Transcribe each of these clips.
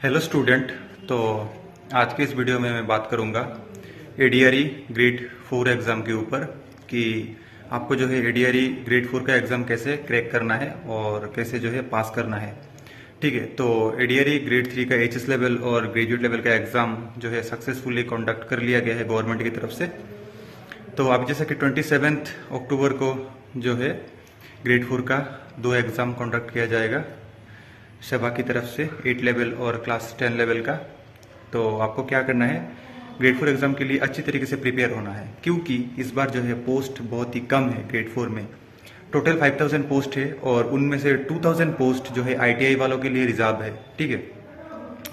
Hello student. तो आज के इस वीडियो में मैं बात करूंगा एडीआरई ग्रेड 4 एग्ज़ाम के ऊपर कि आपको जो है एडीआरई ग्रेड 4 का एग्ज़ाम कैसे क्रैक करना है और कैसे जो है पास करना है। ठीक है, तो एडीआरई ग्रेड 3 का एचएस लेवल और ग्रेजुएट लेवल का एग्ज़ाम जो है सक्सेसफुली कंडक्ट कर लिया गया है गवर्नमेंट की तरफ से। तो अब जैसे कि 27 अक्टूबर को जो है ग्रेड 4 का 2 एग्ज़ाम कंडक्ट किया जाएगा शबा की तरफ से 8 लेवल और क्लास 10 लेवल का। तो आपको क्या करना है, ग्रेड 4 एग्ज़ाम के लिए अच्छी तरीके से प्रिपेयर होना है, क्योंकि इस बार जो है पोस्ट बहुत ही कम है। ग्रेड 4 में टोटल 5000 पोस्ट है और उनमें से 2000 पोस्ट जो है आईटीआई वालों के लिए रिजर्व है। ठीक है,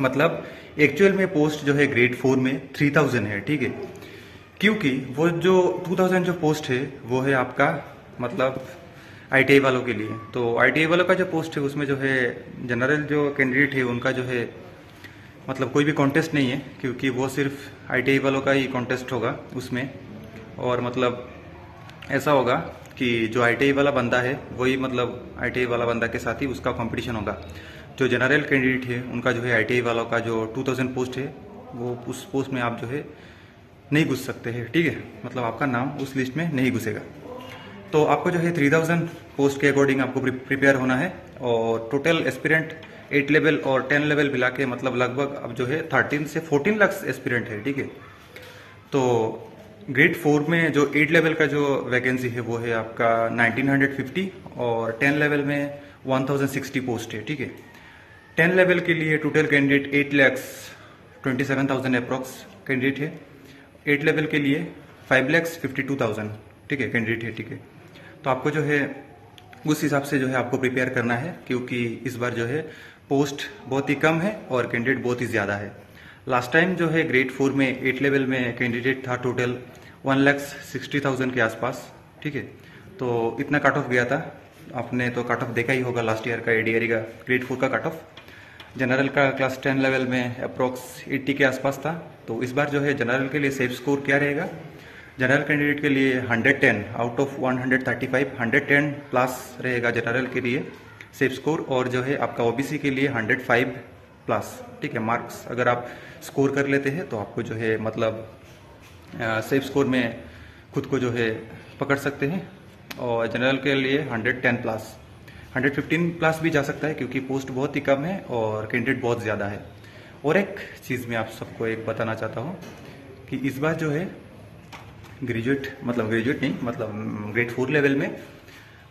मतलब एक्चुअल में पोस्ट जो है ग्रेड 4 में 3000 है। ठीक है, क्योंकि वो जो 2000 जो पोस्ट है वो है आपका मतलब आईटीआई वालों के लिए। तो आईटीआई वालों का जो पोस्ट है उसमें जो है जनरल जो कैंडिडेट है उनका जो है मतलब कोई भी कॉन्टेस्ट नहीं है, क्योंकि वो सिर्फ आईटीआई वालों का ही कॉन्टेस्ट होगा उसमें। और मतलब ऐसा होगा कि जो आईटीआई वाला बंदा है वही मतलब आईटीआई वाला बंदा के साथ ही उसका कंपटीशन होगा। जो जनरल कैंडिडेट है उनका जो है आईटीआई वालों का जो 2000 पोस्ट है वो उस पोस्ट में आप जो है नहीं घुस सकते हैं। ठीक है, मतलब आपका नाम उस लिस्ट में नहीं घुसेगा। तो आपको जो है 3000 पोस्ट के अकॉर्डिंग आपको प्रिपेयर होना है और टोटल एस्पिरेंट 8 लेवल और 10 लेवल मिला के मतलब लगभग अब जो है 13 से 14 लाख एस्पिरेंट है। ठीक है, तो ग्रेड 4 में जो 8 लेवल का जो वैकेंसी है वो है आपका 1950 और 10 लेवल में 1060 पोस्ट है। ठीक है, 10 लेवल के लिए टोटल कैंडिडेट 8,27,000 अप्रॉक्स कैंडिडेट है। 8 लेवल के लिए 5,52,000 ठीक है कैंडिडेट है। ठीक है, तो आपको जो है उस हिसाब से जो है आपको प्रिपेयर करना है, क्योंकि इस बार जो है पोस्ट बहुत ही कम है और कैंडिडेट बहुत ही ज़्यादा है। लास्ट टाइम जो है ग्रेड 4 में 8 लेवल में कैंडिडेट था टोटल 1,60,000 के आसपास। ठीक है, तो इतना कट ऑफ गया था। आपने तो कट ऑफ देखा ही होगा लास्ट ईयर का एडीआरई का ग्रेड 4 का कट ऑफ। जनरल का क्लास 10 लेवल में अप्रोक्स 80 के आसपास था। तो इस बार जो है जनरल के लिए सेफ स्कोर क्या रहेगा, जनरल कैंडिडेट के लिए 110 आउट ऑफ 135 110 प्लस रहेगा जनरल के लिए सेफ स्कोर, और जो है आपका ओबीसी के लिए 105 प्लस। ठीक है, मार्क्स अगर आप स्कोर कर लेते हैं तो आपको जो है मतलब सेफ स्कोर में खुद को जो है पकड़ सकते हैं। और जनरल के लिए 110 प्लस 115 प्लस भी जा सकता है, क्योंकि पोस्ट बहुत ही कम है और कैंडिडेट बहुत ज़्यादा है। और एक चीज़ मैं आप सबको एक बताना चाहता हूँ कि इस बार जो है ग्रेजुएट नहीं मतलब ग्रेड 4 लेवल में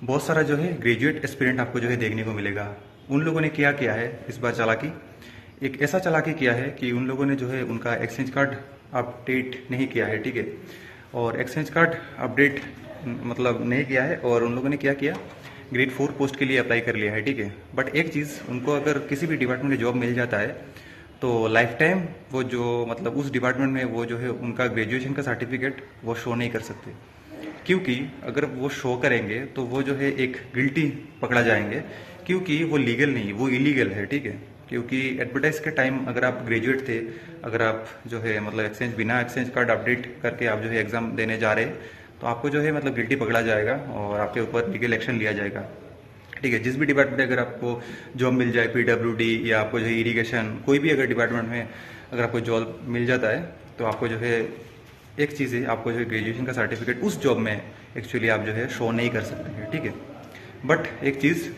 बहुत सारा जो है ग्रेजुएट एस्पिरेंट आपको जो है देखने को मिलेगा। उन लोगों ने क्या किया है इस बार चालाकी, एक ऐसा चालाकी किया है कि उन लोगों ने जो है उनका एक्सचेंज कार्ड अपडेट नहीं किया है। ठीक है, और एक्सचेंज कार्ड अपडेट मतलब नहीं किया है और उन लोगों ने क्या किया, ग्रेड 4 पोस्ट के लिए अप्लाई कर लिया है। ठीक है, बट एक चीज़, उनको अगर किसी भी डिपार्टमेंट में जॉब मिल जाता है तो लाइफ टाइम वो जो मतलब उस डिपार्टमेंट में वो जो है उनका ग्रेजुएशन का सर्टिफिकेट वो शो नहीं कर सकते, क्योंकि अगर वो शो करेंगे तो वो जो है एक गिल्टी पकड़ा जाएंगे, क्योंकि वो लीगल नहीं, वो इलीगल है। ठीक है, क्योंकि एडवर्टाइज के टाइम अगर आप ग्रेजुएट थे, अगर आप जो है मतलब बिना एक्सचेंज कार्ड अपडेट करके आप जो है एग्जाम देने जा रहे हैं तो आपको जो है मतलब गिल्टी पकड़ा जाएगा और आपके ऊपर लीगल एक्शन लिया जाएगा। ठीक है, जिस भी डिपार्टमेंट में अगर आपको जॉब मिल जाए, पीडब्ल्यूडी या आपको जो है इरिगेशन, कोई भी अगर डिपार्टमेंट में अगर आपको जॉब मिल जाता है तो आपको जो है एक चीज़ है, आपको जो है ग्रेजुएशन का सर्टिफिकेट उस जॉब में एक्चुअली आप जो है शो नहीं कर सकते हैं। ठीक है, बट एक चीज़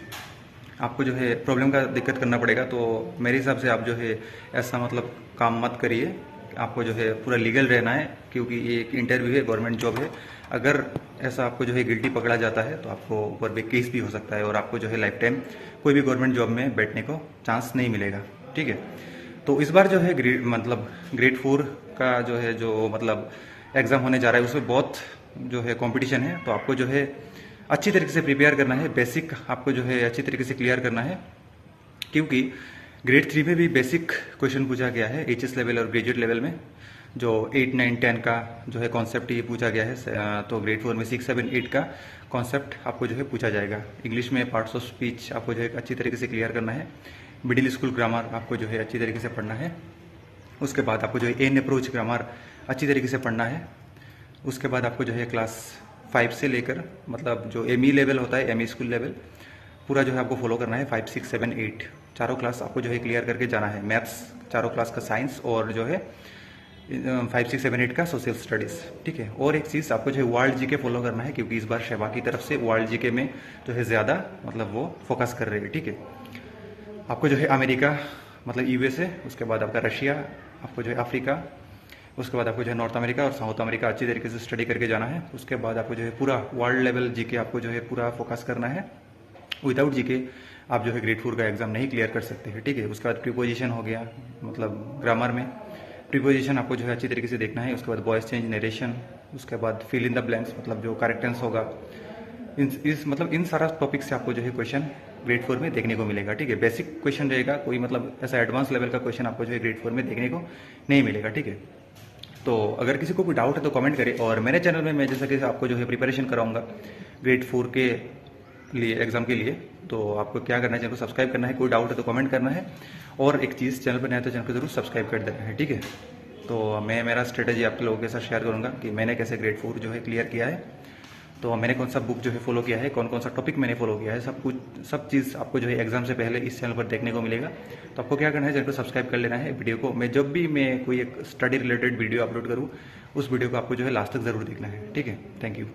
आपको जो है प्रॉब्लम का दिक्कत करना पड़ेगा। तो मेरे हिसाब से आप जो है ऐसा मतलब काम मत करिए, आपको जो है पूरा लीगल रहना है, क्योंकि ये एक इंटरव्यू है, गवर्नमेंट जॉब है। अगर ऐसा आपको जो है गिल्टी पकड़ा जाता है तो आपको ऊपर भी केस भी हो सकता है और आपको जो है लाइफ टाइम कोई भी गवर्नमेंट जॉब में बैठने को चांस नहीं मिलेगा। ठीक है, तो इस बार जो है ग्रेड 4 का जो है जो मतलब एग्ज़ाम होने जा रहा है उसमें बहुत जो है कंपटीशन है। तो आपको जो है अच्छी तरीके से प्रिपेयर करना है, बेसिक आपको जो है अच्छी तरीके से क्लियर करना है, क्योंकि ग्रेड 3 में भी बेसिक क्वेश्चन पूछा गया है एचएस लेवल और ग्रेजुएट लेवल में। जो 8, 9, 10 का जो है कॉन्सेप्ट ये पूछा गया है, तो ग्रेड 4 में 6, 7, 8 का कॉन्सेप्ट आपको जो है पूछा जाएगा। इंग्लिश में पार्ट्स ऑफ स्पीच आपको जो है अच्छी तरीके से क्लियर करना है। मिडिल स्कूल ग्रामर आपको जो है अच्छी तरीके से पढ़ना है। उसके बाद आपको जो है एन अप्रोच ग्रामर अच्छी तरीके से पढ़ना है। उसके बाद आपको जो है क्लास 5 से लेकर मतलब जो एमई लेवल होता है, एमई स्कूल लेवल पूरा जो है आपको फॉलो करना है। 5, 6, 7, 8 चारों क्लास आपको जो है क्लियर करके जाना है। मैथ्स चारों क्लास का, साइंस और जो है 5, 6, 7, 8 का सोशल स्टडीज़, ठीक है। और एक चीज़ आपको जो है वर्ल्ड जीके फॉलो करना है, क्योंकि इस बार शैबा की तरफ से वर्ल्ड जीके में जो है ज़्यादा मतलब वो फोकस कर रहे हैं, ठीक है। आपको जो है अमेरिका मतलब यूएसए, उसके बाद आपका रशिया, आपको जो है अफ्रीका, उसके बाद आपको जो है नॉर्थ अमेरिका और साउथ अमेरिका अच्छी तरीके से स्टडी करके जाना है। उसके बाद आपको जो है पूरा वर्ल्ड लेवल जीके आपको जो है पूरा फोकस करना है। विदाउट जीके आप जो है ग्रेड 4 का एग्जाम नहीं क्लियर कर सकते हैं, ठीक है। उसके बाद प्रीपोजिशन हो गया, मतलब ग्रामर में प्रीपोजिशन आपको जो है अच्छी तरीके से देखना है। उसके बाद वॉइस चेंज, नरेशन, उसके बाद फिल इन द ब्लैंक्स, मतलब जो करेक्टेंस होगा, इन सारा टॉपिक से आपको जो है क्वेश्चन ग्रेड 4 में देखने को मिलेगा, ठीक है। बेसिक क्वेश्चन रहेगा, कोई मतलब ऐसा एडवांस लेवल का क्वेश्चन आपको जो है ग्रेड 4 में देखने को नहीं मिलेगा, ठीक है। तो अगर किसी को कोई डाउट है तो कमेंट करें। और मेरे चैनल में मैं जैसा कि आपको जो है प्रिपरेशन कराऊंगा ग्रेड 4 के लिए, एग्जाम के लिए, तो आपको क्या करना है, चैनल को सब्सक्राइब करना है। कोई डाउट है तो कमेंट करना है। और एक चीज़, चैनल पर नया तो चैनल को जरूर सब्सक्राइब कर देना है, ठीक है। तो मैं मेरा स्ट्रेटेजी आप लोगों के साथ शेयर करूंगा कि मैंने कैसे ग्रेड 4 जो है क्लियर किया है। तो मैंने कौन सा बुक जो है फॉलो किया है, कौन कौन सा टॉपिक मैंने फॉलो किया है, सब कुछ, सब चीज़ आपको जो है एग्जाम से पहले इस चैनल पर देखने को मिलेगा। तो आपको क्या करना है, चैनल को सब्सक्राइब कर लेना है। वीडियो को मैं जब भी मैं कोई एक स्टडी रिलेटेड वीडियो अपलोड करूँ, उस वीडियो को आपको जो है लास्ट तक जरूर देखना है, ठीक है। Thank you.